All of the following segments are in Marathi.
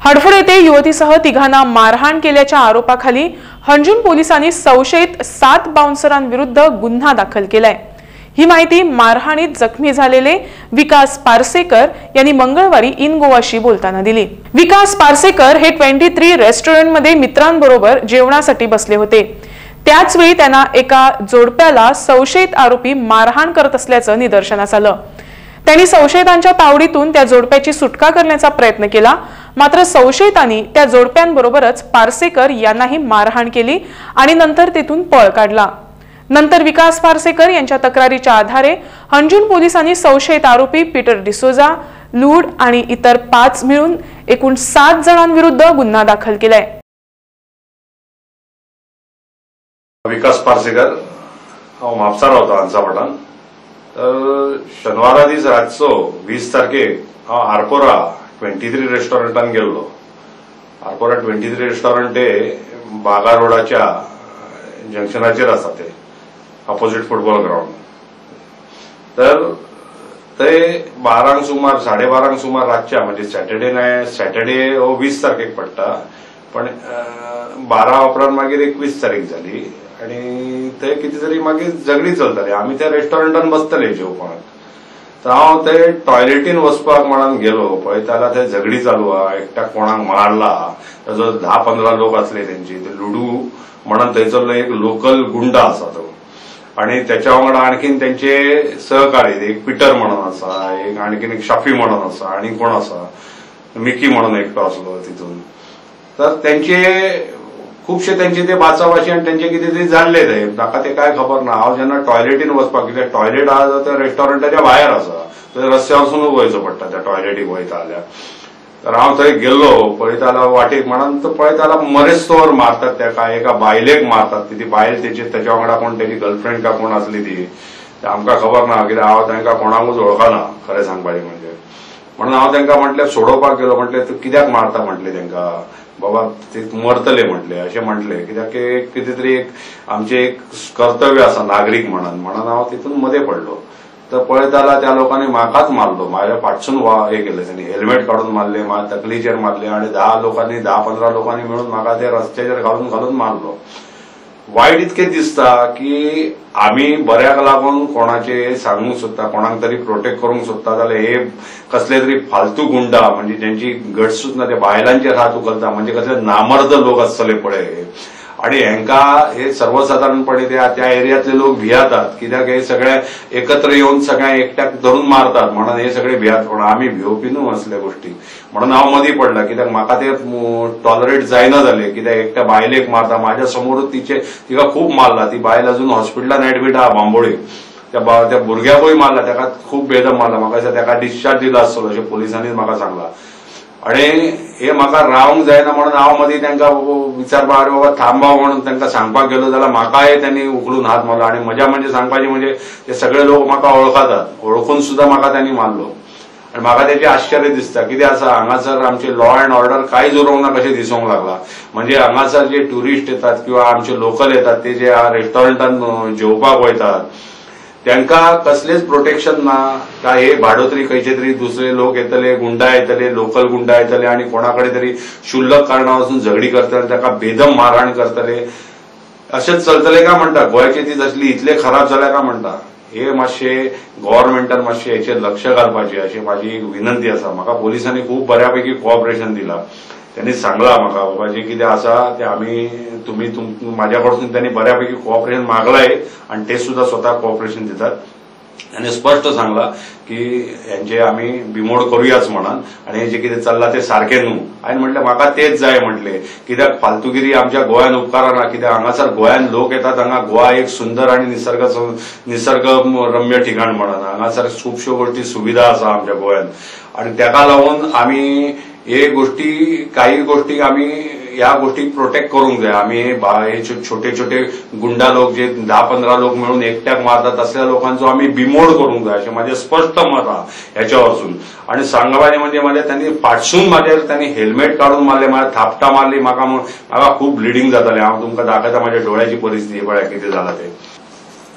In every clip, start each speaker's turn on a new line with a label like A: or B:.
A: हडफड येथे युवतीसह तिघांना मारहाण केल्याच्या आरोपाखाली हंजून पोलिसांनी संशयित 7 बाउन्सरांविरुद्ध गुन्हा दाखल केलाय। ही माहिती मारहाणीत जखमी झालेले विकास पारसेकर यांनी मंगळवारी इन गोवाशी बोलताना दिली। विकास पारसेकर हे 23 रेस्टॉरंटमध्ये मित्रांबरोबर जेवणासाठी बसले होते। त्याच वेळी त्यांना एका जोडप्याला संशयित आरोपी मारहाण करत असल्याचं निदर्शनास आलं। त्यांनी संशयितांच्या तावडीतून त्या जोडप्याची सुटका करण्याचा प्रयत्न केला, मात्र संशयितांनी त्या जोडप्यांबरोबरच पारसेकर यांनाही मारहाण केली आणि नंतर तेथून पळ काढला। नंतर विकास पारसेकर यांच्या तक्रारीच्या आधारे हंजून पोलिसांनी संशयित आरोपी पीटर डिसोजा, लूड आणि इतर 5 मिळून एकूण 7 जणांविरुद्ध गुन्हा दाखल केलाय।
B: विकास पारसेकर हांव म्हापसार रावता हांगापटान। तर शनिवारा दीस रातचो 20 तारखेक हांव आरपोरा 23 रेस्टॉरंटान गेल्लो। आरपोरा 23 रेस्टॉरंट हे बागा रोडाच्या जंक्शनाचेर आसा, ते अपोजिट फुटबॉल ग्राउंड। तर ते 12 सुमार 12:30 सुमार रातच्या, म्हणजे सॅटर्डे हो 20 तारखेक पडटा, पण 12 उपरांत मागीर 21 तारीख जाली आणि ते कितें तरी मागीर झगडी चलताली। आमी त्या रेस्टॉरंटान बसतले जेवपाक। तर हांव ते टॉयलेटीन वचपाक म्हणून गेलो, पळयताला ते झगडी चालू आहा। एकट्याक कोणाक मारला, ताजो 10-15 लोक असले त्यांची। ते लुडू म्हणून थंयचो एक लोकल गुंडा आसा तो, आणि त्याच्या वांगडा आणखीन त्यांचे सहकारी, एक पीटर म्हणून आसा, एक आणखीन एक शाफी म्हणून आसा, आणि कोण आसा मिकी म्हणून एकटो आसलो तितून। तर त्यांचे खूपशे त्यांचे ते बाचाबाची आणि त्यांचे कितें तरी जाल्ले ते, म्हाका ते काय खबर ना। हांव जेन्ना टॉयलेटीन वचपाक, कित्याक टॉयलेट आहा त्या रेस्टॉरंटाच्या भायर आसा, थंय रस्त्या वचूनच वयचो पडटा त्या टॉयलेटीक वयता जाल्यार। तर हांव थंय गेल्लो, पळयतालो वाटेक म्हणून तो पळयतालो मरेस्तोवर मारतात तेका, एका बायलेक मारतात। ती बायल तेच्या वांगडा कोण तेजी गर्लफ्रेंड का कोण आसली ती आमकां खबर ना, कित्याक हांव तांकां कोणाकूच वळखना खरें सांगपाचें म्हणजे। म्हणून हांव तांकां म्हटलें सोडोवपाक गेलो, म्हटलें तूं कित्याक मारता म्हटलें तांकां, बाबा ते मरतले म्हटले, अशें म्हटलें, कित्याक कितें तरी एक आमचें एक कर्तव्य आसा नागरीक म्हणून हांव तितून मदें पडलो। तर पळयताला त्या लोकांनी म्हाकाच मारलो, म्हाज्या फाटसून हे केलें, त्यांनी हेल्मेट काडून मारले, म्हाज्या तकलीचेर मारले, आणि 10-15 लोकांनी मिळून म्हाका ते रस्त्याचेर घालून मारलो। वायट इतकें दिसता की आमी बऱ्याक लागून कोणाचे सांगूंक सोदता, कोणाक तरी प्रोटेक्ट करूंक सोदता, जाल्यार हे कसले तरी फालतू गुंडा, म्हणजे ज्यांची गटसूच ना, ते बायलांचेर हात उखलता, म्हणजे कसले नामर्द लोक आसतले पळय, आणि हांकां हे सर्वसाधारणपणे त्या एरियांतले लोक भियातात, कित्याक हे सगळे एकत्र येवन सगळ्या एकट्याक धरून मारतात म्हणून हे सगळे भियात। पण आमी भिवपी न्हू असल्या गोष्टी, म्हणून हांव मदीं पडला, कित्याक म्हाका ते टॉलरेट जायना जालें, कित्याक एकट्या बायलेक मारता, म्हाज्या समोरूच तिका खूब मारला। ती बायल अजून हॉस्पिटलान एडमीट आहा बांबोळी, त्या भुरग्याकूय मारला, ताका खूब बेदम मारला। म्हाका ताका डिस्चार्ज दिला आसतलो अशें पुलिसांनी म्हाका सांगला, आणि हे म्हाका रावंक जायना म्हणून हांव मदीं तांकां विचारपाक, अरे बाबा थांबा म्हणून तांकां सांगपाक गेलो, जाल्यार म्हाकाय त्यांनी उखलून हात मारलो। आणि मजा म्हणजे सांगपाचें म्हणजे ते सगळे लोक म्हाका वळखतात, वळखून सुद्धा म्हाका त्यांनी मारलो। आणि म्हाका तेजें आश्चर्य दिसता, कितें आसा हांगासर आमचे लॉ अँड ऑर्डर कांयच उरोंक ना कशें दिसूंक लागला। म्हणजे हांगासर जे ट्युरिस्ट येतात किंवा आमचे लोकल येतात, ते जे रेस्टॉरंटान जेवपाक वयतात, त्यांका कसलेच प्रोटेक्शन ना, काय हे भाडोत्री खंयचे तरी दुसरे लोक येतले, गुंडा येतले, लोकल गुंडा येतले, आणि कोणाकडे तरी क्षुल्लक कारणां वचून झगडी करतले, ताका बेदम मारहाण करतले, अशेंच चलतले का म्हणटा। गोंयची दीस असली इतले खराब जाल्या का म्हणटा। हे मातशे गव्हर्नमेंटान मातशे हेचेर लक्ष घालपाचें अशी माझी एक विनंती आसा। म्हाका पोलिसांनी खूब बऱ्यापैकी कोऑपरेशन दिला, त्यांनी सांगला म्हाका बाबा जे कितें आसा ते आमी तुम्ही म्हाज्या कडसून त्यांनी बऱ्यापैकी कोऑपरेशन मागलाय, आणि ते सुद्धा स्वतः कोऑपरेशन दितात। त्यांनी स्पष्ट सांगला की यांचे आमी बिमोड करूयाच म्हणून, आणि हे जे कितें चल्लां ते सारखें न्हू। हांवें म्हटलें म्हाका तेच जाय म्हटलें, कित्याक फालतूगिरी आमच्या गोंयान उपकारना, कित्याक हांगासर गोंयान लोक येतात, हांगा गोवा एक सुंदर आणि निसर्गरम्य ठिकाण म्हणून हांगासर खुबश्यो गोष्टी सुविधा आसा आमच्या गोंयान, आणि ताका लागून आमी हे गोष्टी काही गोष्टी आमी ह्या गोष्टीक प्रोटेक्ट करूंक जाय। आमी हे छोटे छोटे गुंडा लोक जे 10-15 लोक मिळून एकट्याक मारतात, तसल्या लोकांचो आमी बिमोड करूंक जाय अशें म्हाजें स्पश्ट मत आहा ह्याच्या वरसून। आणि सांगपाचें म्हणजे म्हाजें त्यांनी फाटसून म्हाजेर त्यांनी हेल्मेट काडून मारले, म्हाका थापटां मारली, म्हाका खूब ब्लिडींग जातालें। हांव तुमकां दाखयता म्हाज्या डोळ्याची परिस्थिती, पळय कितें जालां ते।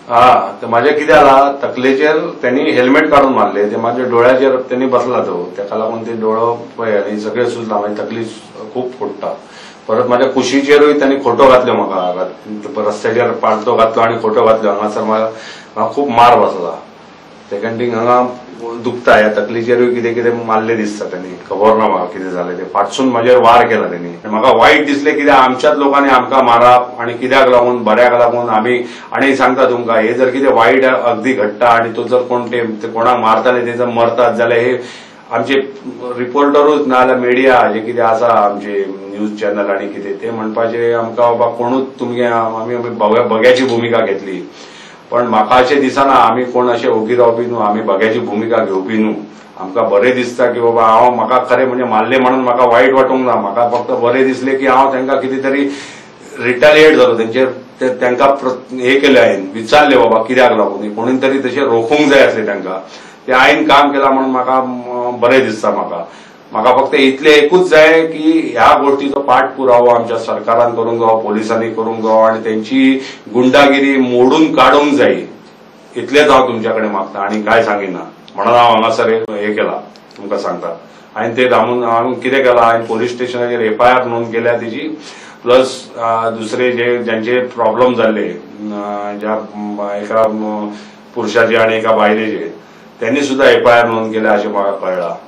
B: हा तर माझ्या कितें जाला तकलेचेर त्यांनी हेल्मेट काढून मारले ते माझ्या डोळ्याचेर त्यांनी बसला तो ताका लागून ते डोळो पळय आनी सगळे सुजला माझी तकली खूप फोडटा परत माझ्या कुशीचेरूय त्यांनी खोटो घातलो म्हाका रस्त्याचेर पालतो घातलो आनी खोटो घातलो हांगासर म्हाका खूप मार बसला सेकंड थिंग हांगा दुखता ह्या तकलीचेरूय कितें कितें मारले दिसता त्यांनी खबर ना म्हाका कितें जालें ते फाटसून म्हाजेर वार केला त्यांनी म्हाका वायट दिसलें कित्याक आमच्याच लोकांनी आमकां मारप आनी कित्याक लागून बऱ्याक लागून आमी आनी सांगता तुमकां हे जर कितें वायट अगदी घडटा आनी तो जर कोण ते कोणाक मारताले ते जर मरतात जाल्यार हे आमचे रिपोर्टरूच नाजाल्यार मिडिया जे कितें आसा आमचे न्यूज चॅनल आनी कितें ते म्हणपाचे आमकां बाबा कोणूच तुमगे आमी बग्याची भुमिका घेतली पण म्हाका अशें दिसना आमी कोण अशें ओगी रावपी न्हू आमी बग्याची भुमिका घेवपी न्हू आमकां बरें दिसता की बाबा हांव म्हाका खरें म्हणजे मारले म्हणून म्हाका वायट वाटूंक ना म्हाका फक्त बरें दिसलें की हांव तांकां कितें तरी रिटालिएट जालो तेंचेर तांकां हे केलें हांवें विचारलें बाबा कित्याक लागून कोणूय तरी तशें रोखूंक जाय आसलें तांकां ते हांवें काम केलां म्हणून म्हाका बरें दिसता म्हाका फक्त इतलें एकूच जाय की ह्या गोष्टीचो पाठपुरावो आमच्या सरकारान करूंक जावो पोलिसांनी करूंक जावो आनी तेंची गुंडागिरी मोडून काडूंक जाय इतलेंच हांव तुमच्या कडेन मागता आनी कांय सांगिना म्हणून हांव हांगासर हे केलां तुमकां सांगता हांवें ते हांवें कितें केलां हांवें पोलीस स्टेशनाचेर FIR नोंद केल्या तेजी प्लस दुसरे ज्यांचे प्रॉब्लेम जाल्ले ज्या एका पुरुषाचे आनी एका बायलेचे त्यांनी सुद्धा FIR नोंद केल्या अशें म्हाका कळ्ळां